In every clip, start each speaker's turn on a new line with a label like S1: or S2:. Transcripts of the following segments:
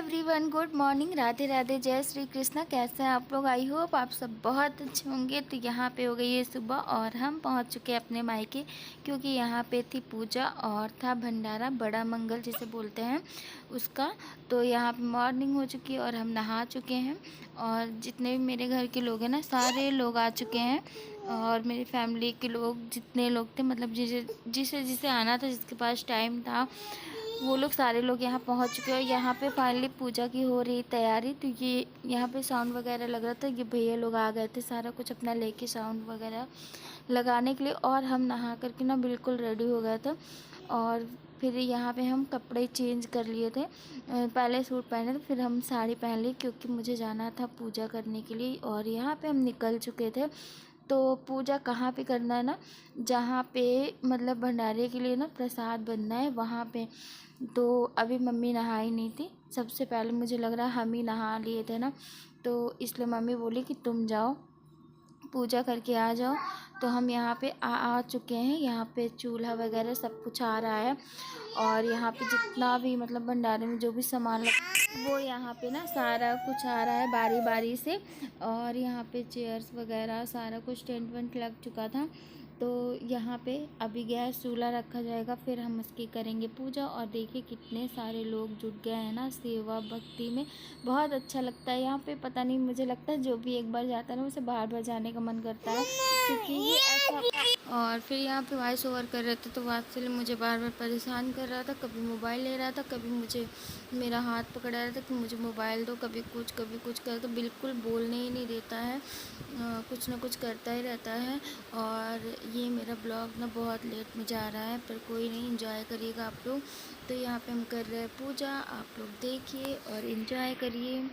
S1: Everyone, good morning, Radhe Radhe, जय श्री कृष्णा। कैसे हैं आप लोग? आई होप आप सब बहुत अच्छे होंगे। तो यहाँ पे हो गई है सुबह और हम पहुँच चुके हैं अपने मायके, क्योंकि यहाँ पे थी पूजा और था भंडारा, बड़ा मंगल जिसे बोलते हैं उसका। तो यहाँ पे मॉर्निंग हो चुकी है और हम नहा चुके हैं और जितने भी मेरे घर के लोग हैं ना, सारे लोग आ चुके हैं। और मेरी फैमिली के लोग जितने लोग थे, मतलब जिसे जिसे जिसे आना था, जिसके पास टाइम था, वो लोग सारे लोग यहाँ पहुँच चुके हैं। और यहाँ पे फाइनली पूजा की हो रही तैयारी। तो ये यहाँ पे साउंड वगैरह लग रहा था, ये भैया लोग आ गए थे सारा कुछ अपना लेके साउंड वगैरह लगाने के लिए। और हम नहा करके ना बिल्कुल रेडी हो गए थे और फिर यहाँ पे हम कपड़े चेंज कर लिए थे। पहले सूट पहने थे, फिर हम साड़ी पहन ली, क्योंकि मुझे जाना था पूजा करने के लिए। और यहाँ पे हम निकल चुके थे। तो पूजा कहाँ पे करना है ना, जहाँ पे मतलब भंडारे के लिए ना प्रसाद बनना है, वहाँ पे। तो अभी मम्मी नहाई नहीं थी, सबसे पहले मुझे लग रहा है हम ही नहा लिए थे ना, तो इसलिए मम्मी बोली कि तुम जाओ पूजा करके आ जाओ। तो हम यहाँ पे आ चुके हैं। यहाँ पे चूल्हा वगैरह सब कुछ आ रहा है और यहाँ पे जितना भी मतलब भंडारे में जो भी सामान लग, वो यहाँ पे ना सारा कुछ आ रहा है बारी बारी से। और यहाँ पे चेयर्स वगैरह सारा कुछ टेंट वेंट लग चुका था। तो यहाँ पे अभी गैस चूल्हा रखा जाएगा, फिर हम उसकी करेंगे पूजा। और देखिए कितने सारे लोग जुट गए हैं ना सेवा भक्ति में, बहुत अच्छा लगता है यहाँ पे। पता नहीं, मुझे लगता है जो भी एक बार जाता है ना, उसे बार बार जाने का मन करता है, क्योंकि ये ऐसा। और फिर यहाँ पे वॉइस ओवर कर रहे थे, तो वात्सल्य मुझे बार बार परेशान कर रहा था, कभी मोबाइल ले रहा था, कभी मुझे मेरा हाथ पकड़ा रहा था कि मुझे मोबाइल दो, कभी कुछ कर, तो बिल्कुल बोलने ही नहीं देता है, कुछ ना कुछ करता ही रहता है। और ये मेरा ब्लॉग ना बहुत लेट में जा रहा है, पर कोई नहीं, एंजॉय करिएगा आप लोग। तो यहाँ पे हम कर रहे हैं पूजा, आप लोग देखिए और एंजॉय करिए।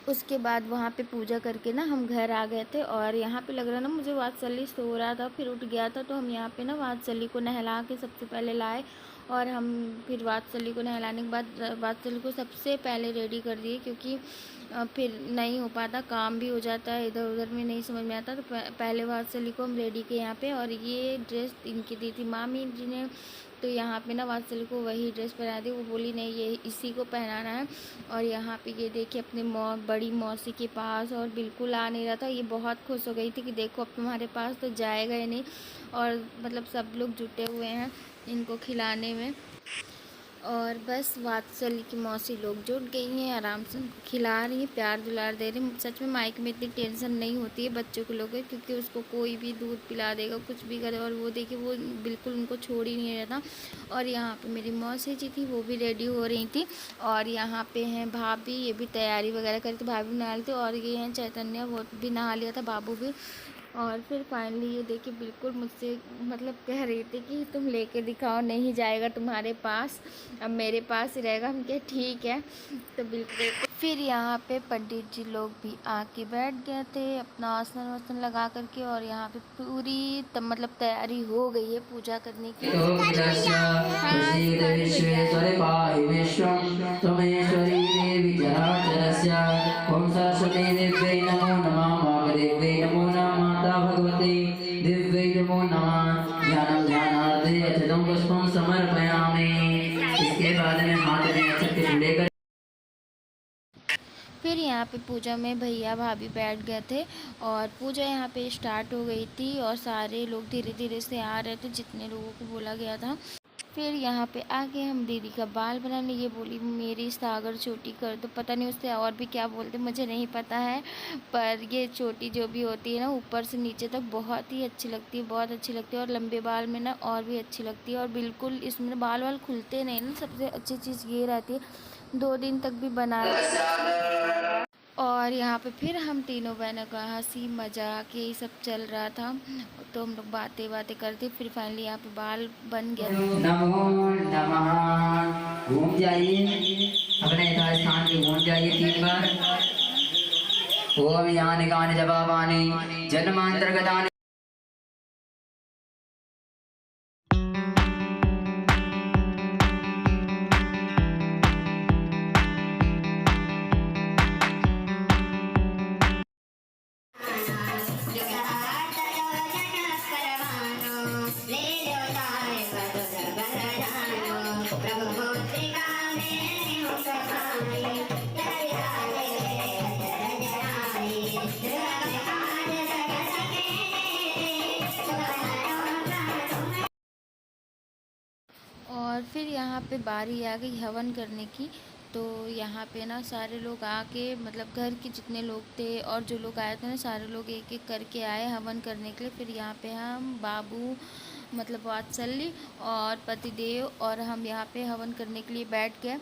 S1: उसके बाद वहाँ पे पूजा करके ना हम घर आ गए थे। और यहाँ पे लग रहा ना मुझे वात्सल्य सो रहा था, फिर उठ गया था। तो हम यहाँ पे ना वात्सल्य को नहला के सबसे पहले लाए, और हम फिर वात्सल्य को नहलाने के बाद वात्सल्य को सबसे पहले रेडी कर दिए, क्योंकि फिर नहीं हो पाता, काम भी हो जाता है, इधर उधर में नहीं समझ में आता। तो पहले वात्सल्य को हम रेडी किए यहाँ पे। और ये ड्रेस इनकी दी थी मामी जी ने, तो यहाँ पे ना वात्सल्य को वही ड्रेस पहना दी। वो बोली नहीं, ये इसी को पहनाना है। और यहाँ पे ये देखिए अपने बड़ी मौसी के पास, और बिल्कुल आ नहीं रहा था। ये बहुत खुश हो गई थी कि देखो अब तुम्हारे पास तो जाएगा ही नहीं। और मतलब सब लोग जुटे हुए हैं इनको खिलाने में। और बस वात्सल्य की मौसी लोग जुट गई हैं, आराम से उनको खिला रही हैं, प्यार दुलार दे रही हैं। सच में माइक में इतनी टेंशन नहीं होती है बच्चों के लोगों की, क्योंकि उसको कोई भी दूध पिला देगा, कुछ भी करे। और वो देखिए वो बिल्कुल उनको छोड़ ही नहीं रहता। और यहाँ पे मेरी मौसी जी थी, वो भी रेडी हो रही थी। और यहाँ पे हैं भाभी, ये भी तैयारी वगैरह करी थी, भाभी भी नहा ली थी। और ये हैं चैतन्य, वो भी नहा लिया था, बाबू भी। और फिर फाइनली ये देखिए बिल्कुल मुझसे मतलब कह रही थी कि तुम लेके दिखाओ, नहीं जाएगा तुम्हारे पास, अब मेरे पास ही रहेगा। हम कहे ठीक है। तो बिल्कुल फिर यहाँ पे पंडित जी लोग भी आके बैठ गए थे अपना आसन वासन लगा करके। और यहाँ पे पूरी मतलब तैयारी हो गई है पूजा करने की।
S2: इसके बाद में हाथ में अक्षत के जुड़े कर
S1: फिर यहाँ पे पूजा में भैया भाभी बैठ गए थे और पूजा यहाँ पे स्टार्ट हो गई थी। और सारे लोग धीरे धीरे से आ रहे थे, जितने लोगों को बोला गया था। फिर यहाँ पे आके हम दीदी का बाल बनाने, ये बोली मेरी सागर चोटी कर दो, पता नहीं उससे और भी क्या बोलते मुझे नहीं पता है, पर ये चोटी जो भी होती है ना ऊपर से नीचे तक बहुत ही अच्छी लगती है, बहुत अच्छी लगती है। और लंबे बाल में ना और भी अच्छी लगती है, और बिल्कुल इसमें बाल वाल खुलते नहीं ना, सबसे अच्छी चीज़ ये रहती है 2 दिन तक भी बना। और यहाँ पे फिर हम तीनों बहनों का हंसी मजाक यही सब चल रहा था, तो हम लोग बातें बातें करते, फिर फाइनली यहाँ पे बाल बन गया।
S2: नमो नमः। घूम जाइए अपने यथास्थान पे, घूम जाइए 3 बार। ओम यानि गानि जवाबानि जन्मांतर्गतानि।
S1: और फिर यहाँ पे बारी आ गई हवन करने की, तो यहाँ पे ना सारे लोग आके, मतलब घर के जितने लोग थे और जो लोग आए थे ना, सारे लोग एक एक करके आए हवन करने के लिए। फिर यहाँ पे हम बाबू, मतलब वात्सल्य और पतिदेव और हम यहाँ पे हवन करने के लिए बैठ गए,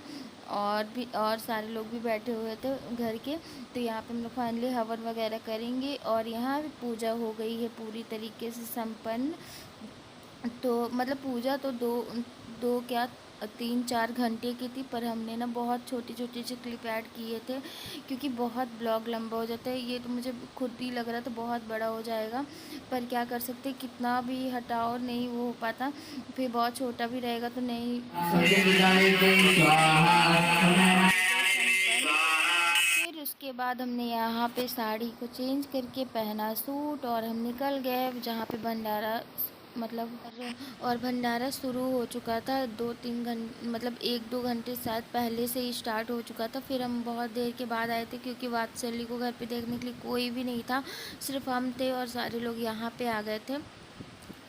S1: और सारे लोग भी बैठे हुए थे घर के। तो यहाँ पे हम लोग फाइनली हवन वगैरह करेंगे, और यहाँ पूजा हो गई है पूरी तरीके से संपन्न। तो मतलब पूजा तो दो दो क्या 3-4 घंटे की थी, पर हमने ना बहुत छोटी छोटी से क्लिप ऐड किए थे, क्योंकि बहुत ब्लॉग लंबा हो जाता है। ये तो मुझे खुद ही लग रहा था बहुत बड़ा हो जाएगा, पर क्या कर सकते, कितना भी हटाओ नहीं वो हो पाता, फिर बहुत छोटा भी रहेगा तो नहीं। फिर उसके बाद हमने यहाँ पे साड़ी को चेंज करके पहना सूट, और हम निकल गए जहाँ पे भंडारा, मतलब और भंडारा शुरू हो चुका था 2-3 घंटे, मतलब 1-2 घंटे शायद पहले से ही स्टार्ट हो चुका था। फिर हम बहुत देर के बाद आए थे, क्योंकि वात्सल्य को घर पे देखने के लिए कोई भी नहीं था, सिर्फ हम थे, और सारे लोग यहाँ पे आ गए थे।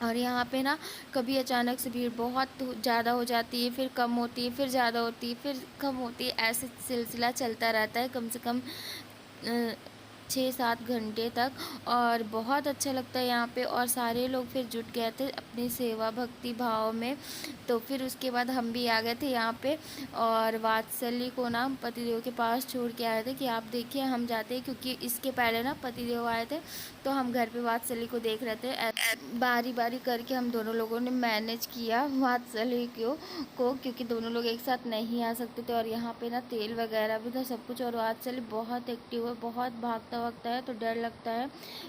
S1: और यहाँ पे ना कभी अचानक से भीड़ बहुत ज़्यादा हो जाती है, फिर कम होती है, फिर ज़्यादा होती है, फिर कम होती है, ऐसे सिलसिला चलता रहता है कम से कम 6-7 घंटे तक। और बहुत अच्छा लगता है यहाँ पे, और सारे लोग फिर जुट गए थे अपनी सेवा भक्ति भाव में। तो फिर उसके बाद हम भी आ गए थे यहाँ पे, और वात्सल्य को ना पतिदेव के पास छोड़ के आए थे कि आप देखिए हम जाते हैं, क्योंकि इसके पहले ना पतिदेव आए थे, तो हम घर पे वात्सल्य को देख रहे थे। बारी बारी करके हम दोनों लोगों ने मैनेज किया वात्सल्य को, क्योंकि दोनों लोग एक साथ नहीं आ सकते थे। और यहाँ पे ना तेल वगैरह भी था सब कुछ, और वात्सल्य बहुत एक्टिव है, बहुत भागता भागता है, तो डर लगता है।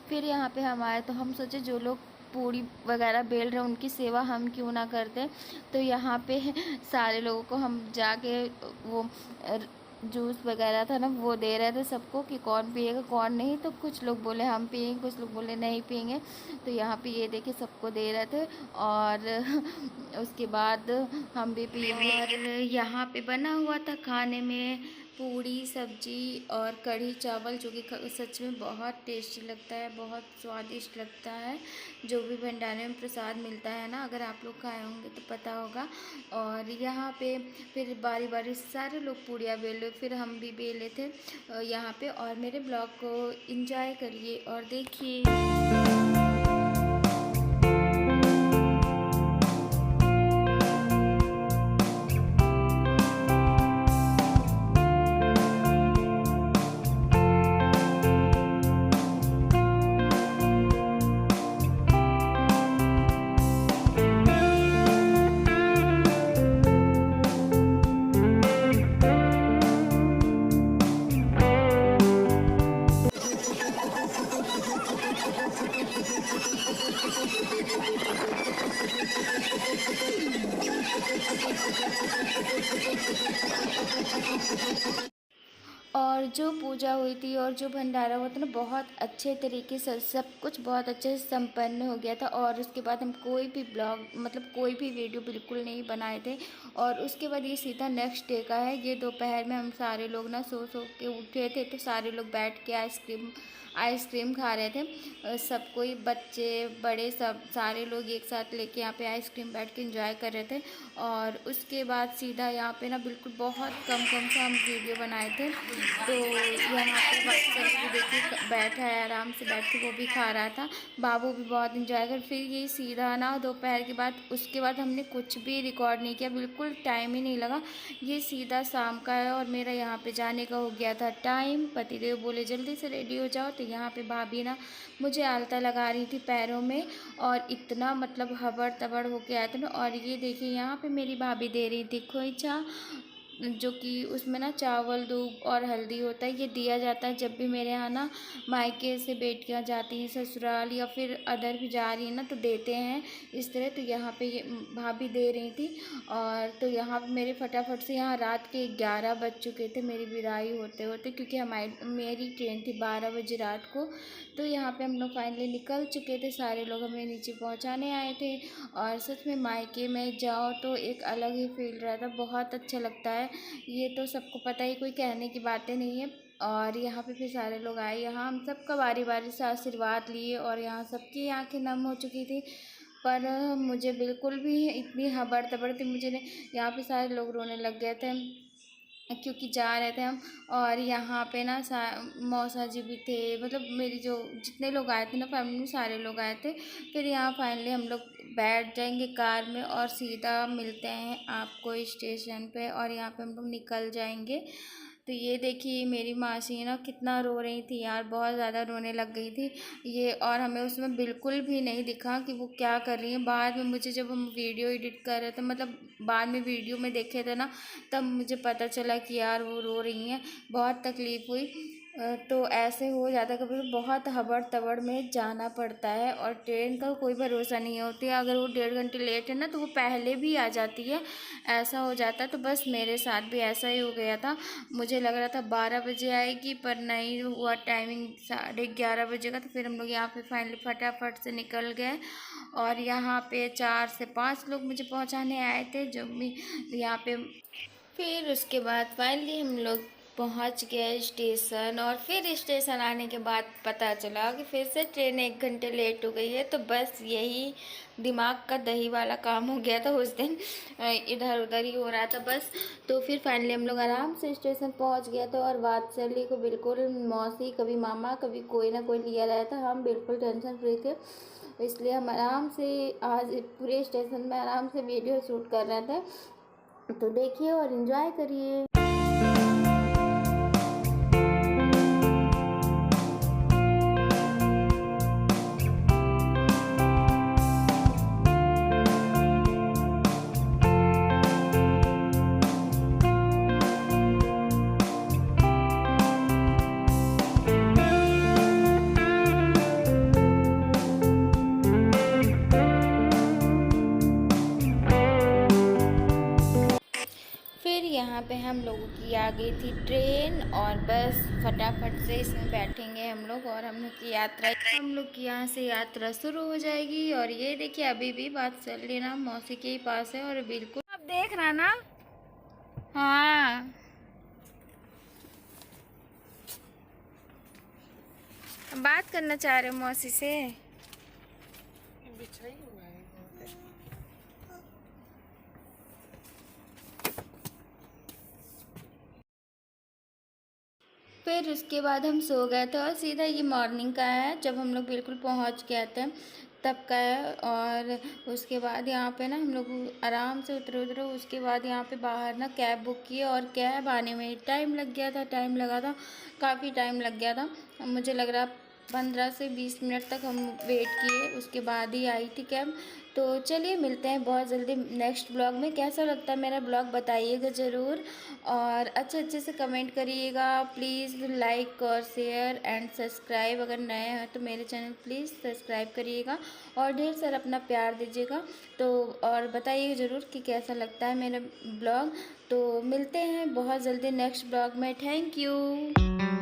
S1: फिर यहाँ पे हम आए तो हम सोचे जो लोग पूड़ी वगैरह बेल रहे हैं उनकी सेवा हम क्यों ना करते। तो यहाँ पे सारे लोगों को हम जाके वो जूस वगैरह था ना वो दे रहे थे सबको, कि कौन पिएगा कौन नहीं। तो कुछ लोग बोले हम पिएंगे, कुछ लोग बोले नहीं पिएंगे। तो यहाँ पे ये देखिए सबको दे रहे थे, और उसके बाद हम भी पिए। और यहाँ पे बना हुआ था खाने में पूड़ी सब्जी और कढ़ी चावल, जो कि सच में बहुत टेस्टी लगता है, बहुत स्वादिष्ट लगता है। जो भी भंडारे में प्रसाद मिलता है ना, अगर आप लोग खाए होंगे तो पता होगा। और यहाँ पे फिर बारी बारी से सारे लोग पूड़ियाँ बेले, फिर हम भी बेले थे यहाँ पे। और मेरे ब्लॉग को एंजॉय करिए और देखिए। और जो पूजा हुई थी और जो भंडारा हुआ था ना, बहुत अच्छे तरीके से सब कुछ बहुत अच्छे से संपन्न हो गया था। और उसके बाद हम कोई भी ब्लॉग, मतलब कोई भी वीडियो बिल्कुल नहीं बनाए थे। और उसके बाद ये सीधा नेक्स्ट डे का है। ये दोपहर में हम सारे लोग ना सो के उठे थे, तो सारे लोग बैठ के आइसक्रीम खा रहे थे। सब कोई बच्चे बड़े सब सारे लोग एक साथ लेके यहाँ पे आइसक्रीम बैठ के एंजॉय कर रहे थे। और उसके बाद सीधा यहाँ पे ना बिल्कुल बहुत कम से हम वीडियो बनाए थे। तो यहाँ पे बच्चा भी देखिए बैठा है, आराम से बैठ के वो भी खा रहा था। बाबू भी बहुत इंजॉय कर। फिर ये सीधा ना दोपहर के बाद उसके बाद हमने कुछ भी रिकॉर्ड नहीं किया, बिल्कुल टाइम ही नहीं लगा। ये सीधा शाम का है और मेरा यहाँ पे जाने का हो गया था टाइम। पतिदेव बोले जल्दी से रेडी हो जाओ। तो यहाँ पे भाभी ना मुझे आलता लगा रही थी पैरों में, और इतना मतलब हबड़ तबड़ होके आया था ना। और ये देखिए यहाँ पे मेरी भाभी दे रही थी खोइचा, जो कि उसमें ना चावल दूध और हल्दी होता है। ये दिया जाता है जब भी मेरे यहाँ ना मायके से बेटियाँ जाती हैं ससुराल या फिर अदर भी जा रही हैं ना, तो देते हैं इस तरह। तो यहाँ पे ये भाभी दे रही थी। और तो यहाँ पे मेरे फटाफट से यहाँ रात के 11 बज चुके थे मेरी विदाई होते होते, क्योंकि मेरी ट्रेन थी 12 बजे रात को। तो यहाँ पे हम लोग फाइनली निकल चुके थे, सारे लोग हमें नीचे पहुँचाने आए थे। और सच में मायके में जाओ तो एक अलग ही फील रहता, बहुत अच्छा लगता है। ये तो सबको पता ही, कोई कहने की बातें नहीं है। और यहाँ पे फिर सारे लोग आए, यहाँ हम सबका बारी बारी से आशीर्वाद लिए और यहाँ सबकी आंखें नम हो चुकी थी। पर मुझे बिल्कुल भी इतनी हबड़ तबड़ थी, मुझे यहाँ पे सारे लोग रोने लग गए थे क्योंकि जा रहे थे हम। और यहाँ पे ना मौसा जी भी थे, मतलब मेरी जो जितने लोग आए थे ना फैमिली में सारे लोग आए थे। फिर यहाँ फाइनली हम लोग बैठ जाएंगे कार में और सीधा मिलते हैं आपको स्टेशन पे, और यहाँ पे हम लोग निकल जाएंगे। तो ये देखिए मेरी मासी ना कितना रो रही थी यार, बहुत ज़्यादा रोने लग गई थी ये। और हमें उसमें बिल्कुल भी नहीं दिखा कि वो क्या कर रही है। बाद में मुझे जब हम वीडियो एडिट कर रहे थे, मतलब बाद में वीडियो में देखे थे ना, तब मुझे पता चला कि यार वो रो रही हैं, बहुत तकलीफ़ हुई। तो ऐसे हो जाता है कभी, बहुत हबड़ तबड़ में जाना पड़ता है। और ट्रेन का कोई भरोसा नहीं होती है, अगर वो 1.5 घंटे लेट है ना तो वो पहले भी आ जाती है, ऐसा हो जाता है। तो बस मेरे साथ भी ऐसा ही हो गया था। मुझे लग रहा था 12 बजे आएगी, पर नहीं हुआ, टाइमिंग 11:30 बजे का। तो फिर हम लोग यहाँ पे फाइनली फटाफट से निकल गए। और यहाँ पे 4 से 5 लोग मुझे पहुँचाने आए थे, जो भी यहाँ पे। फिर उसके बाद फाइनली हम लोग पहुंच गए स्टेशन। और फिर स्टेशन आने के बाद पता चला कि फिर से ट्रेन 1 घंटे लेट हो गई है। तो बस यही दिमाग का दही वाला काम हो गया था उस दिन, इधर उधर ही हो रहा था बस। तो फिर फाइनली हम लोग आराम से स्टेशन पहुंच गया था। और वात्सल्य को बिल्कुल मौसी कभी मामा कभी कोई ना कोई लिया रहता, हम बिल्कुल टेंशन फ्री थे। इसलिए हम आराम से आज पूरे स्टेशन में आराम से वीडियो शूट कर रहे थे। तो देखिए और एंजॉय करिए। फिर यहाँ पे हम लोगों की आ गई थी ट्रेन, और बस फटाफट से इसमें बैठेंगे हम लोग और हम लोग की यहाँ से यात्रा शुरू हो जाएगी। और ये देखिए अभी भी बात चल रही ना, मौसी के ही पास है और बिल्कुल आप देख रहा ना। हाँ बात करना चाह रहे हो मौसी से। फिर उसके बाद हम सो गए थे। और सीधा ये मॉर्निंग का है, जब हम लोग बिल्कुल पहुंच गए थे तब का है। और उसके बाद यहाँ पे ना हम लोग आराम से उतरे। उसके बाद यहाँ पे बाहर ना कैब बुक की, और कैब आने में टाइम लगा था, काफ़ी टाइम लग गया था। मुझे लग रहा 15 से 20 मिनट तक हम वेट किए, उसके बाद ही आई थी कैब। तो चलिए मिलते हैं बहुत जल्दी नेक्स्ट ब्लॉग में। कैसा लगता है मेरा ब्लॉग बताइएगा ज़रूर, और अच्छे से कमेंट करिएगा प्लीज़। लाइक और शेयर एंड सब्सक्राइब, अगर नए हैं तो मेरे चैनल प्लीज़ सब्सक्राइब करिएगा और ढेर सारा अपना प्यार दीजिएगा। तो और बताइएगा ज़रूर कि कैसा लगता है मेरा ब्लॉग। तो मिलते हैं बहुत जल्दी नेक्स्ट ब्लॉग में। Thank you.